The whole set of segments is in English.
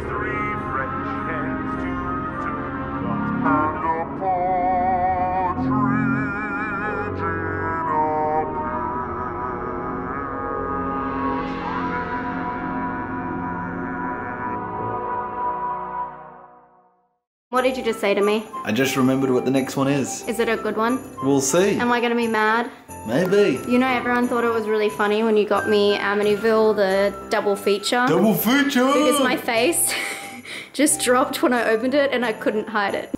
three French hens, two ducks, and a partridge in a What did you just say to me? I just remembered what the next one is. Is it a good one? We'll see. Am I gonna be mad? Maybe. You know, everyone thought it was really funny when you got me Amityville, the double feature. Double feature! Because my face just dropped when I opened it and I couldn't hide it.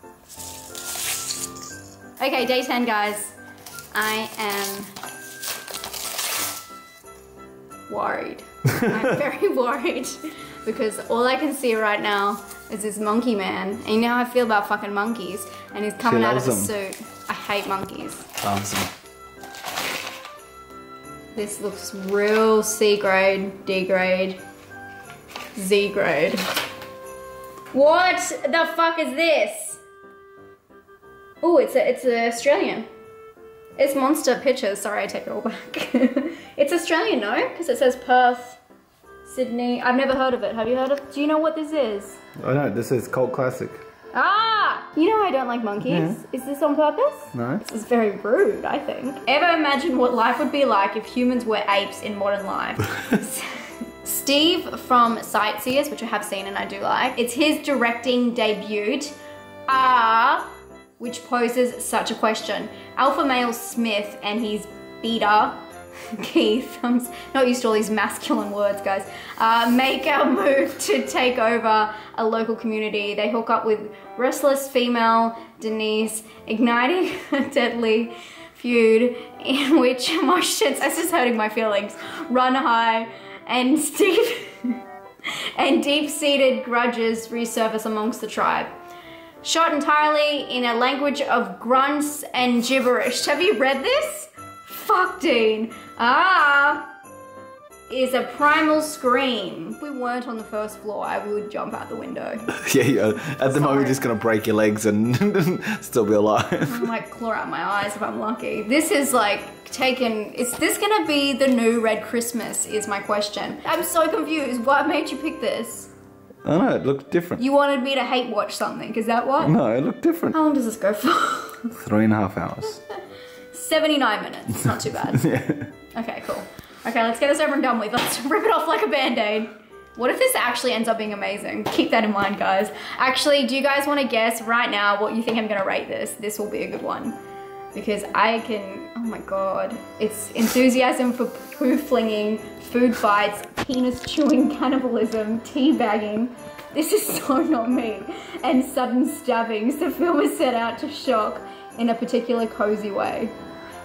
Okay, day 10, guys. I am worried. I'm very worried because all I can see right now is this monkey man. And you know how I feel about fucking monkeys. And he's coming out of a suit. I hate monkeys. Loves them. This looks real C grade, D grade, Z grade. What the fuck is this? Oh, it's Australian. It's Monster Pictures. Sorry, I take it all back. It's Australian, no? Because it says Perth, Sydney. I've never heard of it. Have you heard of it? Do you know what this is? I know, this is cult classic. Ah! You know I don't like monkeys. Yeah. Is this on purpose? No. This is very rude, I think. Ever imagine what life would be like if humans were apes in modern life? Steve from Sightseers, which I have seen and I do like. It's his directing debut. Which poses such a question. Alpha male Smith and his beta, Keith, I'm not used to all these masculine words, guys, make a move to take over a local community. They hook up with restless female Denise, igniting a deadly feud in which emotions, this is hurting my feelings, run high and and deep-seated grudges resurface amongst the tribe. Shot entirely in a language of grunts and gibberish. Have you read this? Fuck, Dean. Is a primal scream. If we weren't on the first floor, I would jump out the window. Yeah. At the moment, you're just gonna break your legs and still be alive. I might claw out my eyes if I'm lucky. This is like is this gonna be the new Red Christmas is my question. I'm so confused. What made you pick this? I don't know, it looked different. You wanted me to hate watch something, is that what? No, it looked different. How long does this go for? 3.5 hours. 79 minutes, not too bad. Yeah. Okay, cool. Okay, let's get this over and done with. Let's rip it off like a band-aid. What if this actually ends up being amazing? Keep that in mind, guys. Actually, do you guys want to guess right now what you think I'm gonna rate this? This will be a good one. Because I can, oh my God. It's enthusiasm for poo flinging, food fights, penis chewing, cannibalism, teabagging. This is so not me. And sudden stabbings. The film is set out to shock in a particular cozy way.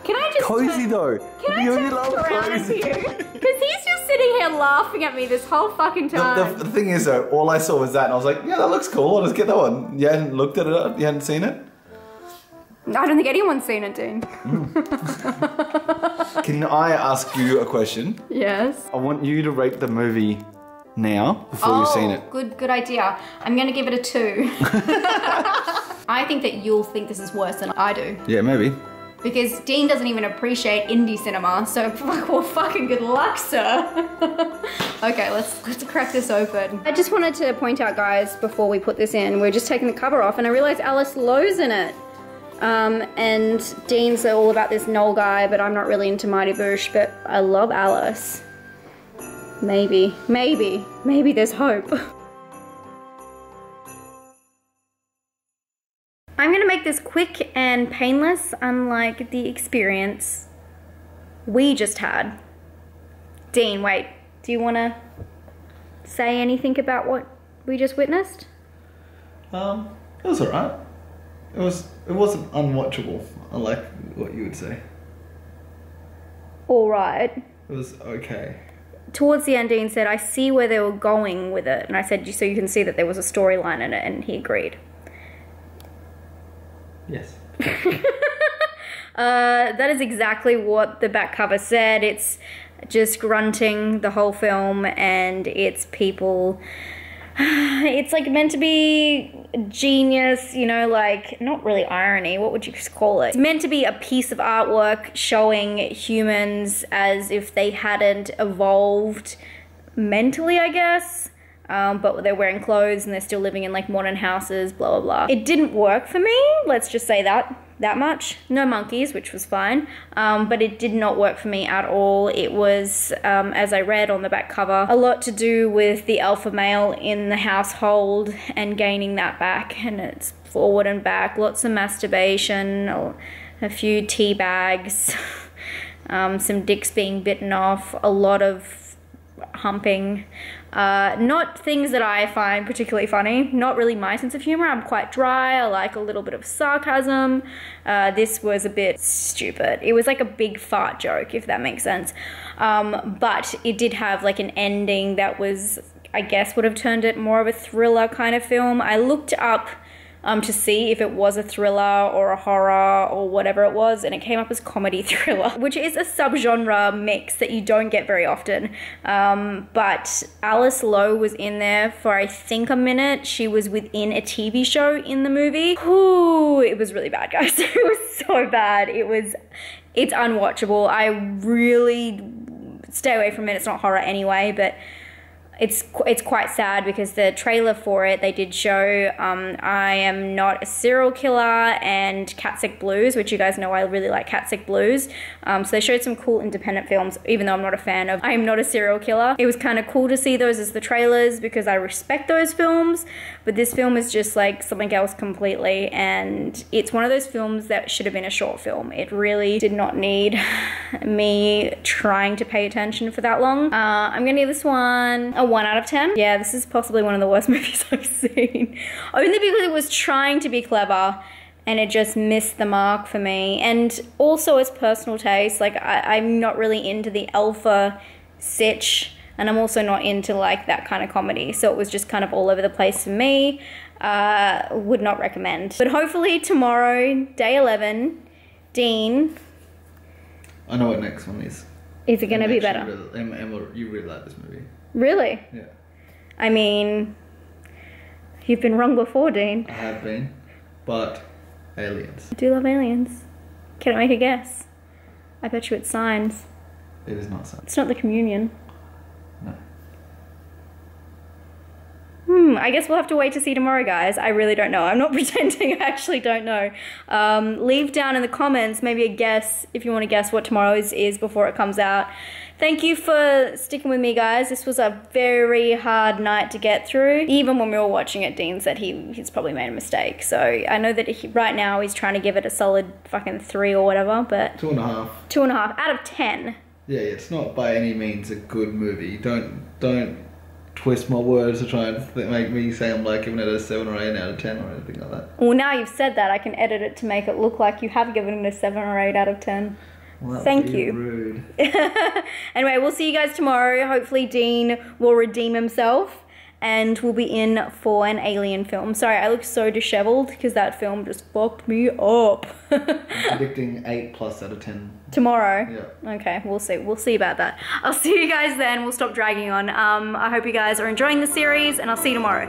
Can I just cozy though? Can I turn around to you? Because he's just sitting here laughing at me this whole fucking time. The thing is though, all I saw was that and I was like, yeah, that looks cool, I'll just get that one. You hadn't looked at it? You hadn't seen it? I don't think anyone's seen it, Dean. Can I ask you a question? Yes. I want you to rate the movie now before you've seen it. Good idea. I'm gonna give it a 2. I think that you'll think this is worse than I do. Yeah, maybe. Because Dean doesn't even appreciate indie cinema, so well, fucking good luck, sir. Okay, let's crack this open. I just wanted to point out, guys, before we put this in, we're just taking the cover off and I realized Alice Lowe's in it. And Dean's all about this Noel guy, but I'm not really into Mighty Boosh, but I love Alice. Maybe there's hope. I'm gonna make this quick and painless, unlike the experience we just had. Dean, wait, do you wanna say anything about what we just witnessed? It was alright. It wasn't unwatchable, unlike what you would say. Alright. It was okay. Towards the end, Dean said, I see where they were going with it. And I said, so you can see that there was a storyline in it, and he agreed. Yes. That is exactly what the back cover said. It's just grunting the whole film, and it's people... It's like meant to be genius, you know, like, not really irony, what would you call it? It's meant to be a piece of artwork showing humans as if they hadn't evolved mentally, I guess. but they're wearing clothes and they're still living in like modern houses, blah, blah, blah. It didn't work for me, let's just say that much. No monkeys, which was fine, but it did not work for me at all. It was, as I read on the back cover, a lot to do with the alpha male in the household and gaining that back, and it's forward and back, lots of masturbation, a few tea bags, some dicks being bitten off, a lot of humping. Not things that I find particularly funny, not really my sense of humor. I'm quite dry, I like a little bit of sarcasm. This was a bit stupid. It was like a big fart joke, if that makes sense. But it did have like an ending that was, I guess, would have turned it more of a thriller kind of film. I looked up to see if it was a thriller or a horror or whatever it was, and it came up as comedy thriller, which is a subgenre mix that you don't get very often. But Alice Lowe was in there for I think a minute. She was within a TV show in the movie. Ooh, it was really bad, guys. It was so bad. It's unwatchable. I really stay away from it. It's not horror anyway, but it's quite sad because the trailer for it, they did show I Am Not a Serial Killer and Cat Sick Blues, which you guys know I really like Cat Sick Blues. So they showed some cool independent films, even though I'm not a fan of I Am Not a Serial Killer. It was kind of cool to see those as the trailers because I respect those films, but this film is just like something else completely, and it's one of those films that should have been a short film. It really did not need me trying to pay attention for that long. I'm gonna give this one a 1 out of 10. Yeah, this is possibly one of the worst movies I've seen. Only because it was trying to be clever and it just missed the mark for me. And also it's personal taste. Like I'm not really into the alpha sitch, and I'm also not into like that kind of comedy. So it was just kind of all over the place for me. Would not recommend. But hopefully tomorrow, day 11, Dean. I know what next one is. Is it gonna be better? Emma, you really like this movie. Really? Yeah. I mean, you've been wrong before, Dean. I have been, but aliens. I do love aliens. Can I make a guess? I bet you it's signs. It is not signs. It's not the communion. No. I guess we'll have to wait to see tomorrow, guys. I really don't know. I'm not pretending I actually don't know. Leave down in the comments maybe a guess if you want to guess what tomorrow's is before it comes out. Thank you for sticking with me, guys. This was a very hard night to get through. Even when we were watching it, Dean said he's probably made a mistake. So I know that right now he's trying to give it a solid fucking 3 or whatever, but 2.5. 2.5 out of 10. Yeah, it's not by any means a good movie. Don't twist my words to try and make me say I'm like giving it a 7 or 8 out of 10 or anything like that. Well, now you've said that, I can edit it to make it look like you have given it a 7 or 8 out of 10. Well, thank you. Rude. Anyway, we'll see you guys tomorrow. Hopefully Dean will redeem himself and we'll be in for an alien film. Sorry, I look so disheveled because that film just fucked me up. I'm predicting 8+ out of 10. Tomorrow? Yeah. Okay, we'll see. We'll see about that. I'll see you guys then. We'll stop dragging on. I hope you guys are enjoying the series and I'll see you tomorrow.